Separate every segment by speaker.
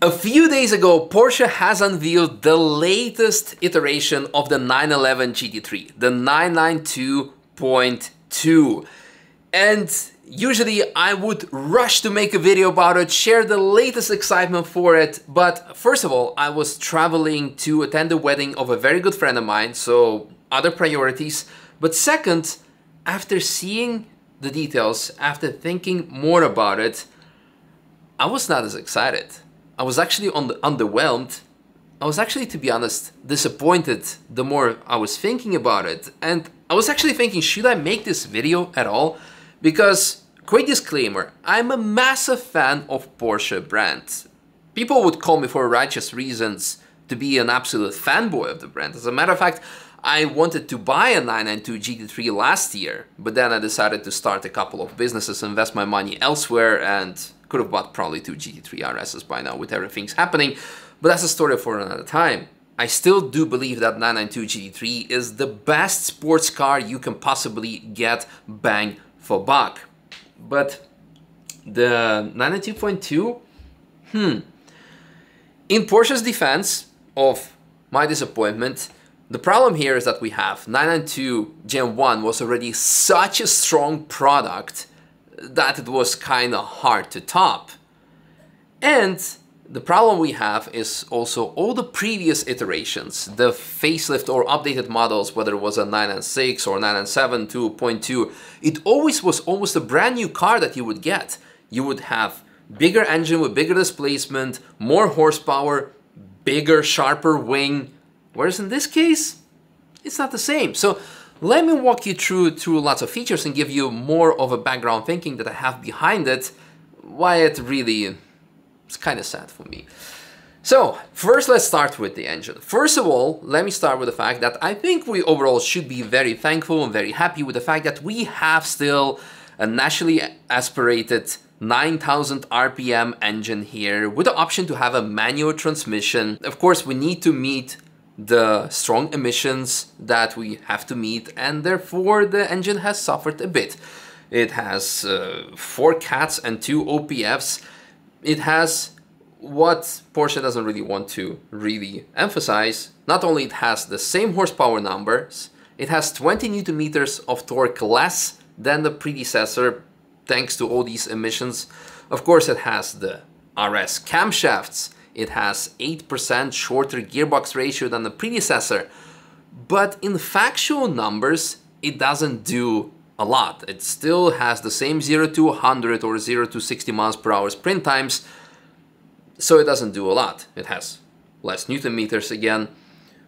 Speaker 1: A few days ago, Porsche has unveiled the latest iteration of the 911 GT3, the 992.2. And usually I would rush to make a video about it, share the latest excitement for it, but first of all, I was traveling to attend the wedding of a very good friend of mine, so other priorities. But second, after seeing the details, after thinking more about it, I was not as excited. I was actually underwhelmed. I was actually, to be honest, disappointed the more I was thinking about it. And I was actually thinking, should I make this video at all? Because, quick disclaimer, I'm a massive fan of Porsche brand. People would call me for righteous reasons to be an absolute fanboy of the brand. As a matter of fact, I wanted to buy a 992 GT3 last year, but then I decided to start a couple of businesses, invest my money elsewhere, and could have bought probably 2 GT3 RSs by now with everything's happening, but that's a story for another time. I still do believe that 992 GT3 is the best sports car you can possibly get bang for buck. But the 992.2, in Porsche's defense of my disappointment, the problem here is that we have 992 Gen 1 was already such a strong product that it was kind of hard to top. And the problem we have is also all the previous iterations, the facelift or updated models, whether it was a 996 or 997 2.2, it always was almost a brand new car that you would get. You would have bigger engine with bigger displacement, more horsepower, bigger, sharper wing, whereas in this case, it's not the same. So let me walk you through lots of features and give you more of a background thinking that I have behind it, why it really is kind of sad for me. So first, let's start with the engine. First of all, let me start with the fact that I think we overall should be very thankful and very happy with the fact that we have still a naturally aspirated 9,000 RPM engine here with the option to have a manual transmission. Of course, we need to meet the strong emissions that we have to meet, and therefore the engine has suffered a bit. It has 4 CATs and 2 OPFs. It has what Porsche doesn't really want to really emphasize. Not only it has the same horsepower numbers, it has 20 Newton meters of torque less than the predecessor thanks to all these emissions. Of course, it has the RS camshafts. It has 8% shorter gearbox ratio than the predecessor, but in factual numbers, it doesn't do a lot. It still has the same 0 to 100 or 0 to 60 miles per hour sprint times, so it doesn't do a lot. It has less Newton meters again.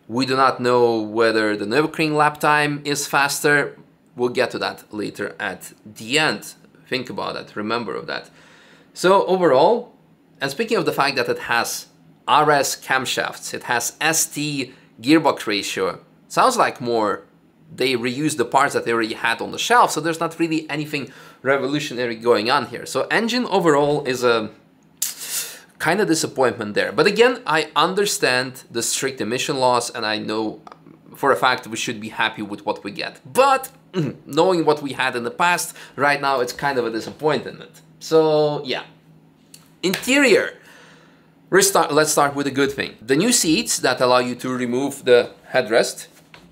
Speaker 1: We do not know whether the Nürburgring lap time is faster. We'll get to that later at the end. Think about that, remember that. So overall, and speaking of the fact that it has RS camshafts, it has ST gearbox ratio, sounds like more they reused the parts that they already had on the shelf, so there's not really anything revolutionary going on here. So engine overall is a kind of disappointment there. But again, I understand the strict emission laws, and I know for a fact we should be happy with what we get. But knowing what we had in the past, right now it's kind of a disappointment. So yeah. Interior. Let's start with a good thing. The new seats that allow you to remove the headrest,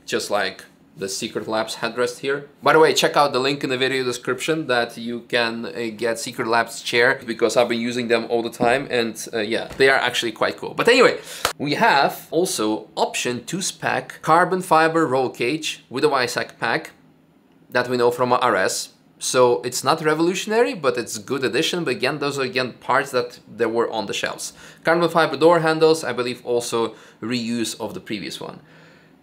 Speaker 1: just like the Secret Labs headrest here. By the way, check out the link in the video description that you can get Secret Labs chair, because I've been using them all the time, and yeah, they are actually quite cool. But anyway, we have also option to spec carbon fiber roll cage with a WISAC pack that we know from a RS. So it's not revolutionary, but it's a good addition. But again, those are parts that were on the shelves. Carbon fiber door handles, I believe also reuse of the previous one.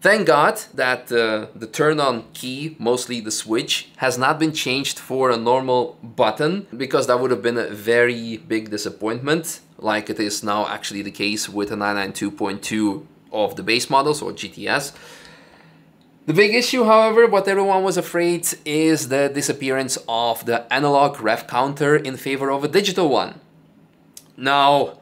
Speaker 1: Thank God that the turn-on key, mostly the switch, has not been changed for a normal button, because that would have been a very big disappointment, like it is now actually the case with a 992.2 of the base models or GTS. The big issue, however, what everyone was afraid, is the disappearance of the analog rev counter in favor of a digital one. Now,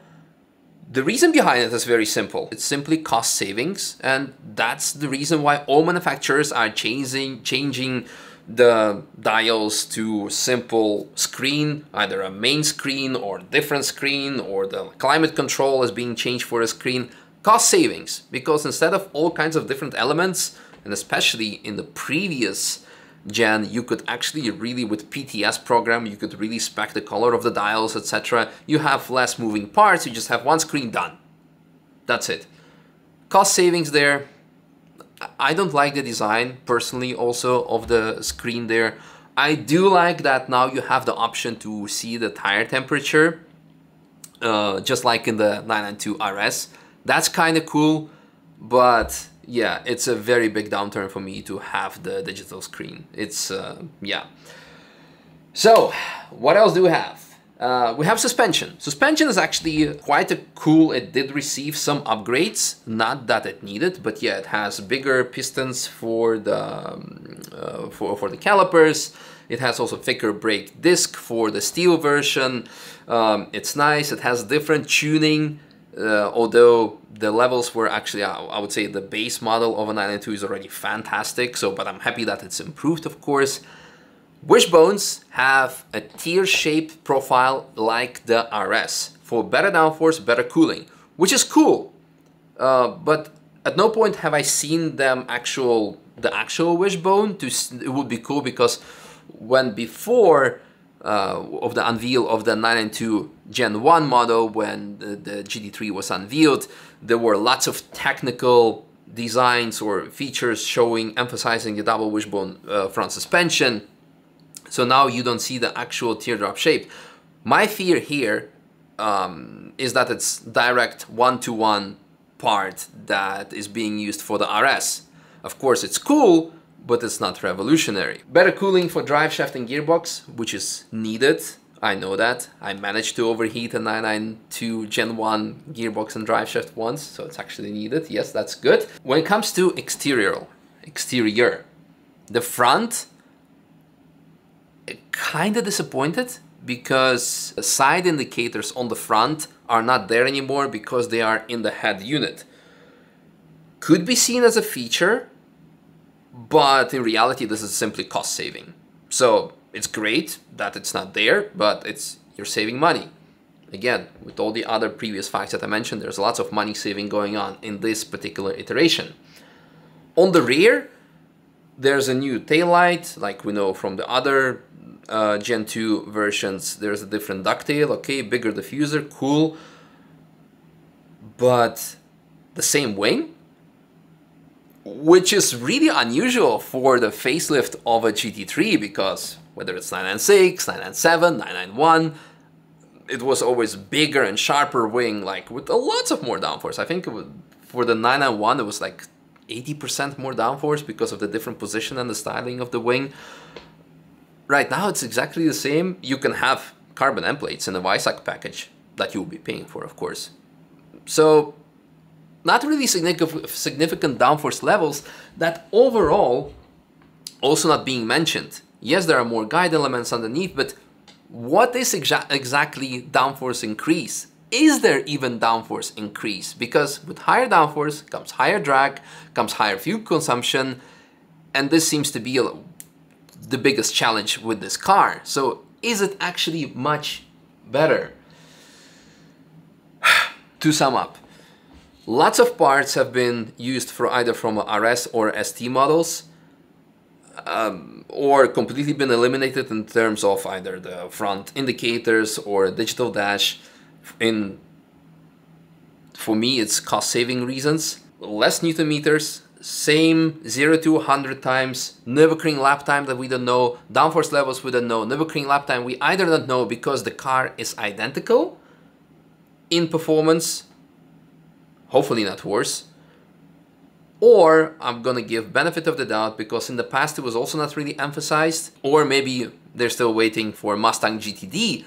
Speaker 1: the reason behind it is very simple. It's simply cost savings, and that's the reason why all manufacturers are changing the dials to simple screen, either a main screen or different screen, or the climate control is being changed for a screen. Cost savings, because instead of all kinds of different elements, and especially in the previous gen, you could actually really, with PTS program, you could really spec the color of the dials, etc. You have less moving parts, you just have one screen done. That's it. Cost savings there. I don't like the design, personally, also, of the screen there. I do like that now you have the option to see the tire temperature, just like in the 992 RS. That's kind of cool, but yeah, it's a very big downturn for me to have the digital screen. It's, yeah. So, what else do we have? We have suspension. Suspension is actually quite cool. It did receive some upgrades, not that it needed, but yeah, it has bigger pistons for the calipers. It has also thicker brake disc for the steel version. It's nice. It has different tuning, although the levels were actually, I would say, the base model of a 992 is already fantastic. So, but I'm happy that it's improved, of course. Wishbones have a tear-shaped profile like the RS for better downforce, better cooling, which is cool. But at no point have I seen them the actual wishbone. It would be cool, because when before of the unveil of the 992 Gen 1 model, when the GT3 was unveiled, there were lots of technical designs or features emphasizing the double wishbone front suspension. So now you don't see the actual teardrop shape. My fear here is that it's direct one-to-one part that is being used for the RS. Of course, it's cool, but it's not revolutionary. Better cooling for drive shaft and gearbox, which is needed. I know that. I managed to overheat a 992 Gen 1 gearbox and drive shaft once, so it's actually needed. Yes, that's good. When it comes to exterior, the front, kind of disappointed, because the side indicators on the front are not there anymore because they are in the head unit. Could be seen as a feature, but in reality this is simply cost saving. So it's great that it's not there, but you're saving money. Again, with all the other previous facts that I mentioned, there's lots of money saving going on in this particular iteration. On the rear, there's a new taillight, like we know from the other Gen 2 versions. There's a different ducktail, okay, bigger diffuser, cool. But the same wing, which is really unusual for the facelift of a GT3, because whether it's 996, 997, 991, it was always bigger and sharper wing, like with lots of more downforce. I think for the 991 it was like 80% more downforce because of the different position and the styling of the wing. Right now it's exactly the same. You can have carbon end plates in the Weissach package that you'll be paying for, of course. So not really significant downforce levels that overall also not being mentioned. Yes, there are more guide elements underneath, but what is exactly downforce increase? Is there even downforce increase? Because with higher downforce comes higher drag, comes higher fuel consumption, and this seems to be the biggest challenge with this car. So is it actually much better? To sum up, lots of parts have been used for either from RS or ST models, or completely been eliminated in terms of either the front indicators or digital dash. For me, it's cost-saving reasons. Less Newton meters, same 0 to 100 times, Nürburgring lap time that we don't know, downforce levels we don't know, Nürburgring lap time we either don't know because the car is identical in performance, hopefully not worse, or I'm gonna give benefit of the doubt because in the past it was also not really emphasized, or maybe they're still waiting for Mustang GTD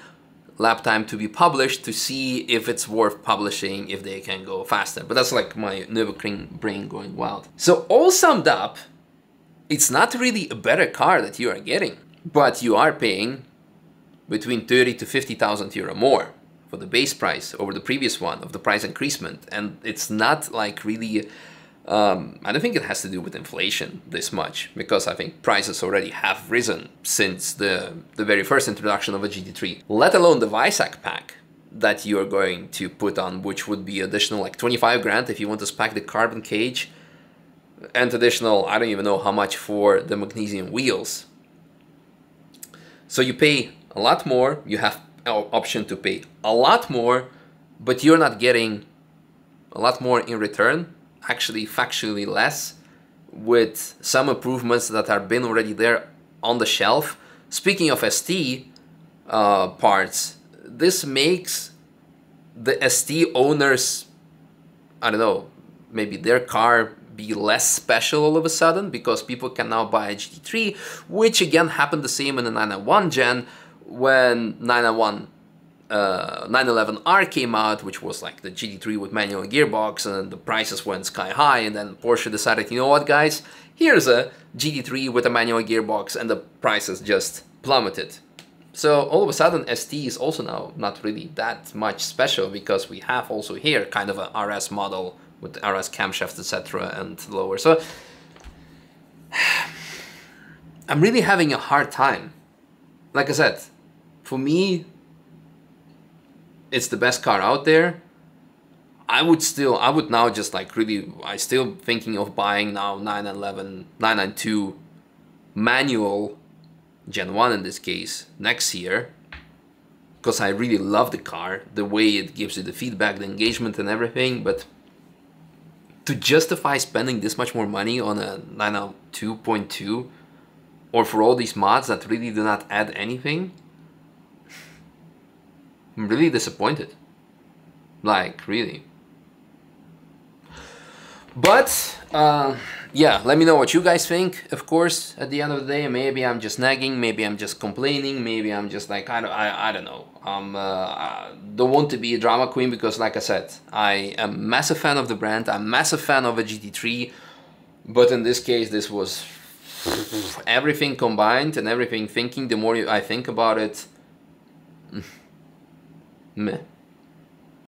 Speaker 1: lap time to be published to see if it's worth publishing, if they can go faster. But that's like my Nürburgring brain going wild. So all summed up, it's not really a better car that you are getting, but you are paying between 30 to 50,000 euro more for the base price over the previous one of the price increasement. And it's not like really I don't think it has to do with inflation this much, because I think prices already have risen since the very first introduction of a GT3, let alone the Visac pack that you're going to put on, which would be additional like 25 grand if you want to spec the carbon cage, and additional, I don't even know how much for the magnesium wheels. So you pay a lot more, you have an option to pay a lot more, but you're not getting a lot more in return, actually factually less, with some improvements that have been already there on the shelf. Speaking of ST parts, this makes the ST owners, I don't know, maybe their car be less special all of a sudden, because people can now buy a GT3, which again happened the same in the 991 gen when 911R came out, which was like the GT3 with manual gearbox, and the prices went sky high, and then Porsche decided, you know what guys, here's a GT3 with a manual gearbox, and the prices just plummeted. So all of a sudden ST is also now not really that much special, because we have also here kind of a RS model with RS camshafts, etc. and lower. So I'm really having a hard time. Like I said, for me, it's the best car out there. I would now just like really, I still thinking of buying now 992 manual, Gen 1 in this case, next year, because I really love the car, the way it gives you the feedback, the engagement and everything. But to justify spending this much more money on a 992.2, or for all these mods that really do not add anything, I'm really disappointed. Like, really. But, yeah, let me know what you guys think, of course, at the end of the day. Maybe I'm just nagging, maybe I'm just complaining, maybe I'm just like, I don't know. I don't want to be a drama queen, because like I said, I am a massive fan of the brand, I'm a massive fan of a GT3, but in this case, this was everything combined and everything thinking, the more I think about it, meh.